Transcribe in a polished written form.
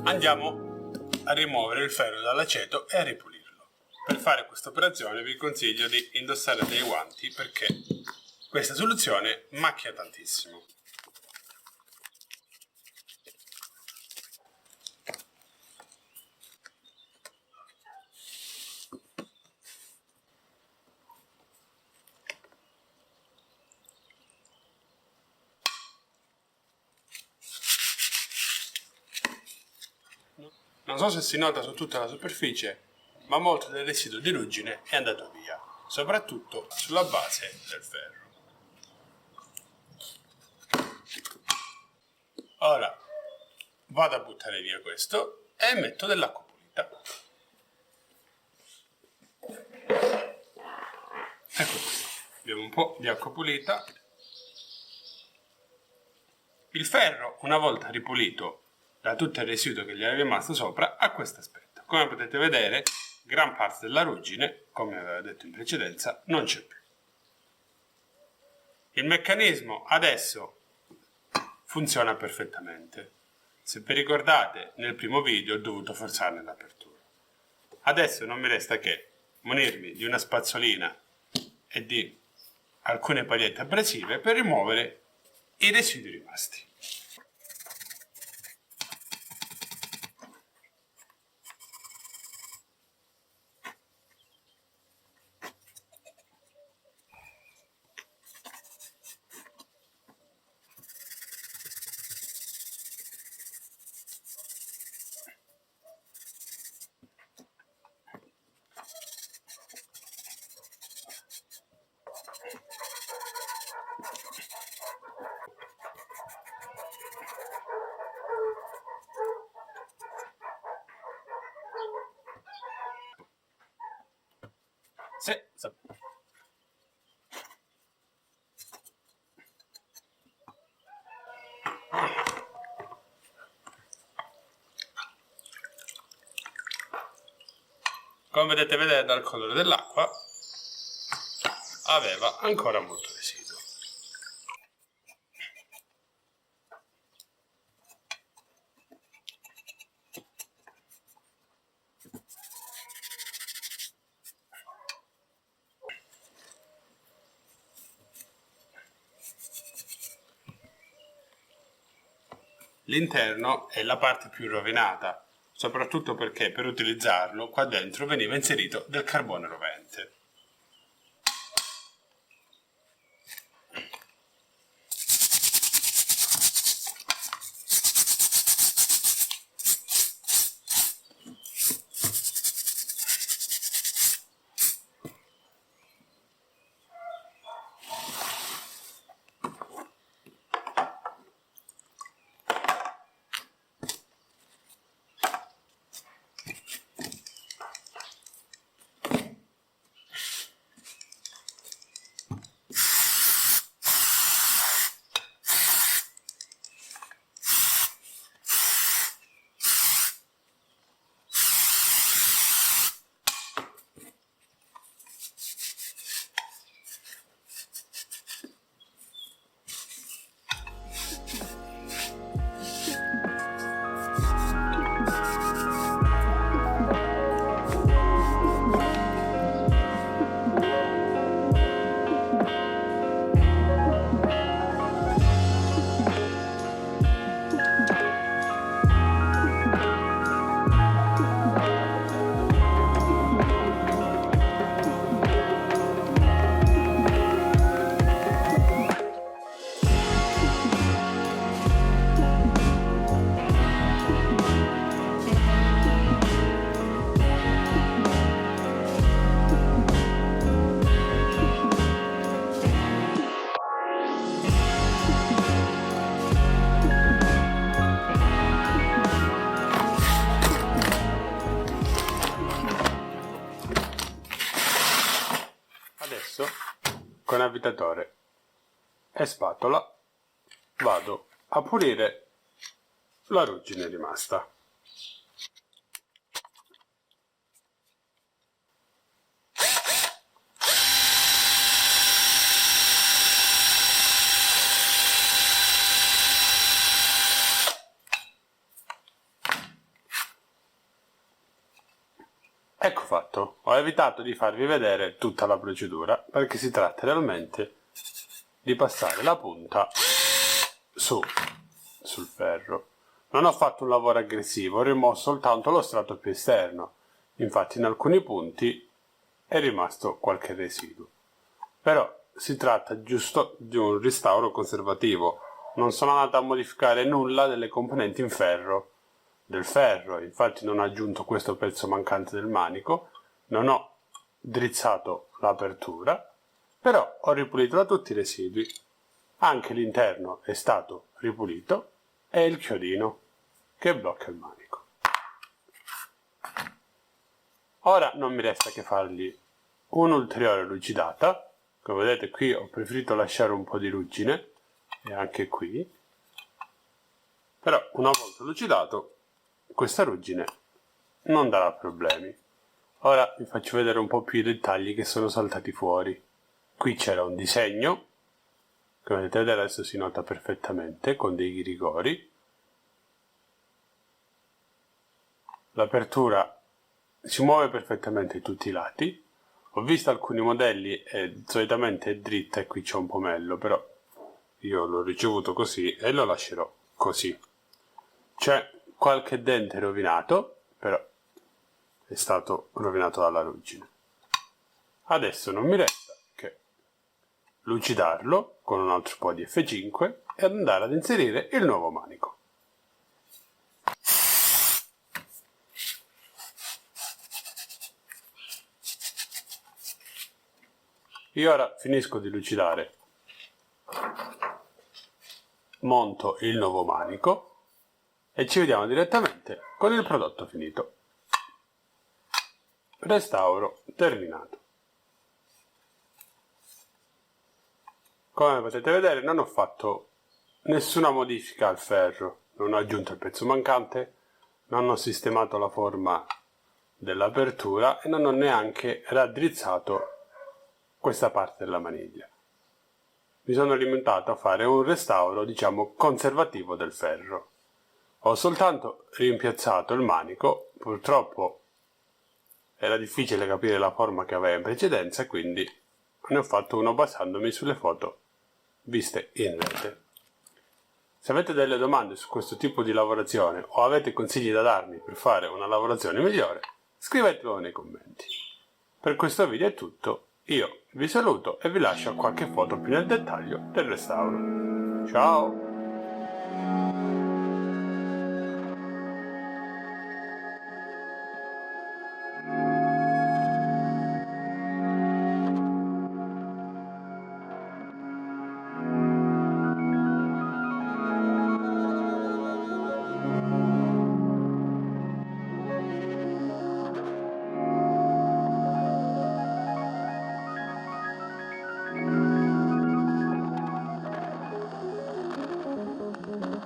Andiamo a rimuovere il ferro dall'aceto e a ripulirlo. Per fare questa operazione vi consiglio di indossare dei guanti perché questa soluzione macchia tantissimo. Non so se si nota su tutta la superficie, ma molto del residuo di ruggine è andato via, soprattutto sulla base del ferro. Ora vado a buttare via questo e metto dell'acqua pulita. Ecco qui, abbiamo un po' di acqua pulita. Il ferro, una volta ripulito da tutto il residuo che gli è rimasto sopra, ha questo aspetto. Come potete vedere, gran parte della ruggine, come avevo detto in precedenza, non c'è più. Il meccanismo adesso funziona perfettamente. Se vi ricordate, nel primo video ho dovuto forzarne l'apertura. Adesso non mi resta che munirmi di una spazzolina e di alcune pagliette abrasive per rimuovere i residui rimasti. Sì. Come potete vedere dal colore dell'acqua, aveva ancora molto residuo. L'interno è la parte più rovinata, soprattutto perché per utilizzarlo qua dentro veniva inserito del carbone rovente. Adesso con avvitatore e spatola vado a pulire la ruggine rimasta. fatto? Ho evitato di farvi vedere tutta la procedura perché si tratta realmente di passare la punta sul ferro. Non ho fatto un lavoro aggressivo, ho rimosso soltanto lo strato più esterno. Infatti in alcuni punti è rimasto qualche residuo. Però si tratta giusto di un restauro conservativo. Non sono andato a modificare nulla delle componenti in ferro. Del ferro, infatti non ho aggiunto questo pezzo mancante del manico, non ho drizzato l'apertura, però ho ripulito da tutti i residui. Anche l'interno è stato ripulito e il chiodino che blocca il manico. Ora non mi resta che fargli un'ulteriore lucidata. Come vedete qui ho preferito lasciare un po' di ruggine, e anche qui. Però una volta lucidato, questa ruggine non darà problemi. Ora vi faccio vedere un po' più i dettagli che sono saltati fuori. Qui c'era un disegno, come vedete vedere adesso si nota perfettamente, con dei rigori. L'apertura si muove perfettamente in tutti i lati. Ho visto alcuni modelli e solitamente è dritta e qui c'è un pomello, però io l'ho ricevuto così e lo lascerò così. C'è qualche dente rovinato, però è stato rovinato dalla ruggine. Adesso non mi resta che lucidarlo con un altro po' di F5 e andare ad inserire il nuovo manico. Io ora finisco di lucidare, monto il nuovo manico e ci vediamo direttamente con il prodotto finito. Restauro terminato. Come potete vedere non ho fatto nessuna modifica al ferro, non ho aggiunto il pezzo mancante, non ho sistemato la forma dell'apertura e non ho neanche raddrizzato questa parte della maniglia. Mi sono limitato a fare un restauro, diciamo, conservativo del ferro. Ho soltanto rimpiazzato il manico, purtroppo era difficile capire la forma che aveva in precedenza e quindi ne ho fatto uno basandomi sulle foto viste in rete. Se avete delle domande su questo tipo di lavorazione o avete consigli da darmi per fare una lavorazione migliore, scrivetelo nei commenti. Per questo video è tutto, io vi saluto e vi lascio qualche foto più nel dettaglio del restauro. Ciao!